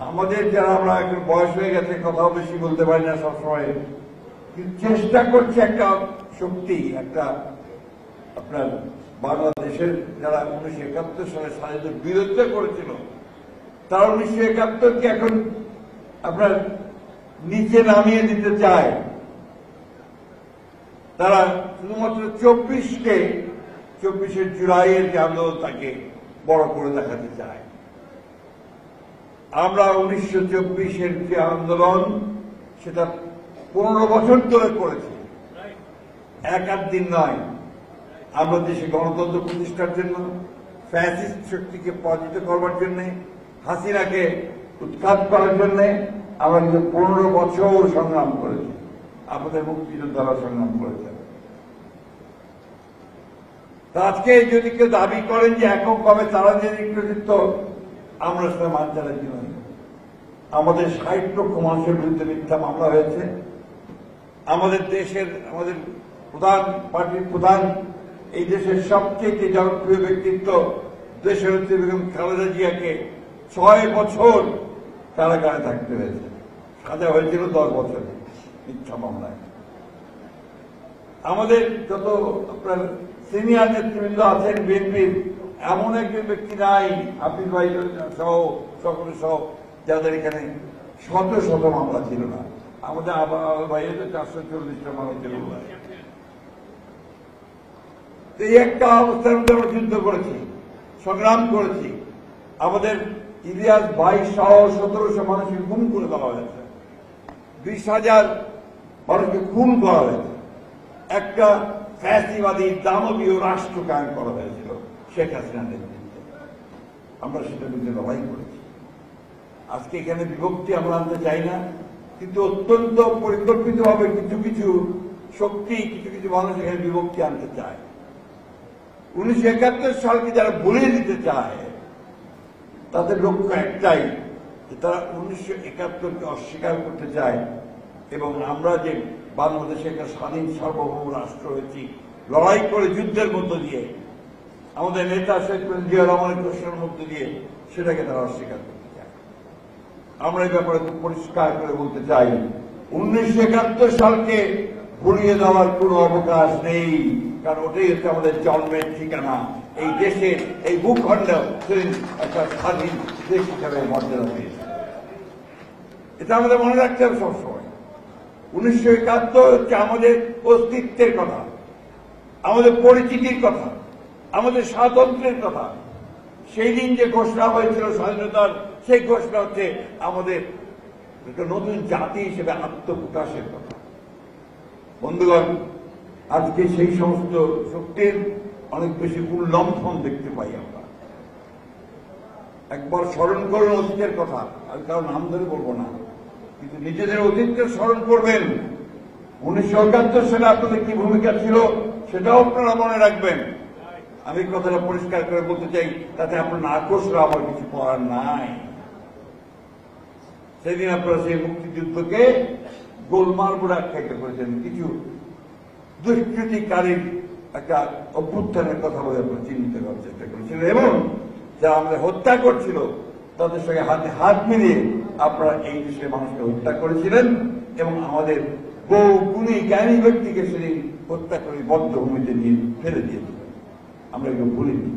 আমাদের যারা আমরা এখন বয়স হয়ে গেছে, কথাও বেশি বলতে পারি না সবসময়, কিন্তু চেষ্টা করছে একটা শক্তি, একটা আপনার বাংলাদেশের যারা 1971 সালে স্বাধীনতার বিরোধিতা করেছিল, তারা 1971-কে এখন আপনার নিচে নামিয়ে দিতে চায়। তারা শুধুমাত্র 24শে জুলাইয়ের যে আন্দোলন তাকে বড় করে দেখাতে চায়। আমরা 1924-এর যে আন্দোলন সেটা 15 বছর ধরে করেছি, এক আধ দিন নয়। আমরা দেশে গণতন্ত্র প্রতিষ্ঠার জন্য, ফ্যাসিস্ট শক্তিকে পরাজিত করবার জন্য, হাসিনাকে উৎখাত করার জন্য আমরা কিন্তু 15 বছর সংগ্রাম করেছি। আমাদের মুক্তিযোদ্ধারা সংগ্রাম করেছেন। আজকে যদি কেউ দাবি করেন যে এককভাবে তারা যে কৃতিত্ব, আমরা সেটা মানতে রাজি নই। আমাদের 60 লক্ষ মানুষের বিরুদ্ধে মিথ্যা মামলা হয়েছে। আমাদের দেশের, আমাদের প্রধান পার্টির প্রধান, এই দেশের সবচেয়ে জনপ্রিয় ব্যক্তিত্ব দেশের বেগম খালেদা জিয়াকে 6 বছর কারাগারে থাকতে হয়েছে। সাজা হয়েছিল 10 বছর মিথ্যা মামলায়। আমাদের যত আপনার সিনিয়র নেতৃবৃন্দ আছেন বিএনপির, এমন একজন ব্যক্তি নাই, হাফিজ ভাই সহ সকলে সহ, যাদের এখানে শত শত মামলা ছিল না। আমাদের ভাইয়ের 440টা মামলা ছিল। এই একটা অবস্থার মধ্যে আমরা যুদ্ধ করেছি, সংগ্রাম করেছি। আমাদের ইলিয়াস ভাই সহ 1700 মানুষকে খুন করে দেওয়া হয়েছে, 20,000 মানুষকে খুন করা হয়েছে। একটা ফ্যাসিবাদী দানবীয় রাষ্ট্র কায়েম করা হয়েছিল শেখ হাসিনার নেতৃত্বে। আমরা সেটার বিরুদ্ধে লড়াই করেছি। আজকে এখানে বিভক্তি আমরা আনতে চাই না, কিন্তু অত্যন্ত পরিকল্পিতভাবে কিছু কিছু শক্তি, কিছু কিছু মানুষ এখানে বিভক্তি আনতে চায়। 1971 সালকে যারা ভুলিয়ে দিতে চায়, তাদের লক্ষ্য একটাই, যে তারা 1971-কে অস্বীকার করতে চায়। এবং আমরা যে বাংলাদেশে একটা স্বাধীন সার্বভৌম রাষ্ট্র হয়েছি লড়াই করে, যুদ্ধের মধ্য দিয়ে, আমাদের নেতা শেখ জিয়া রহমানের ঘোষণার মধ্য দিয়ে, সেটাকে তারা অস্বীকার করতে চায়। আমরা এই ব্যাপারে খুব পরিষ্কার করে বলতে চাই, 1971 সালকে ভুলিয়ে দেওয়ার কোনো অবকাশ নেই। কারণ ওটাই হচ্ছে আমাদের জন্মের ঠিকানা। এই দেশে, এই ভূখণ্ড একটা স্বাধীন দেশ হিসাবে মর্যাদা পেয়েছে। এটা আমাদের মনে রাখতে হবে সবসময়। 1971 হচ্ছে আমাদের অস্তিত্বের কথা, আমাদের পরিচিতির কথা, আমাদের স্বাতন্ত্র্যের কথা। সেই দিন যে ঘোষণা হয়েছিল স্বাধীনতার, সেই ঘোষণা হচ্ছে আমাদের একটা নতুন জাতি হিসেবে আত্মপ্রকাশের কথা। বন্ধুগণ, আজকে সেই সমস্ত শক্তির অনেক বেশি উল্লম্ফন দেখতে পাই আমরা। একবার স্মরণ করুন অতীতের কথা, আমি কারো নাম ধরে বলবো না, কিন্তু নিজেদের অতীতকে স্মরণ করবেন। 1971 সালে আপনাদের কি ভূমিকা ছিল সেটাও আপনারা মনে রাখবেন। আমি কথাটা পরিষ্কার করে বলতে চাই, তাতে আপনার নাকশরা আমার কিছু করার নাই। সেদিন আপনারা সেই মুক্তিযুদ্ধকে গোলমাল বলে আখ্যায়িত করেছেন, কিছু দুষ্কৃতিকারীর একটা অভ্যুত্থানের কথা বলে আপনারা চিহ্নিত করার চেষ্টা করেছিলেন, এবং যারা আমাদের হত্যা করছিল তাদের সঙ্গে হাতে হাত মিলিয়ে আপনারা এই দেশের মানুষকে হত্যা করেছিলেন, এবং আমাদের বহু গুণী জ্ঞানী ব্যক্তিকে সেদিন হত্যা করে বদ্ধভূমিতে নিয়ে ফেলে দিয়েছিলেন। আমরা এগুলো ভুলিনি।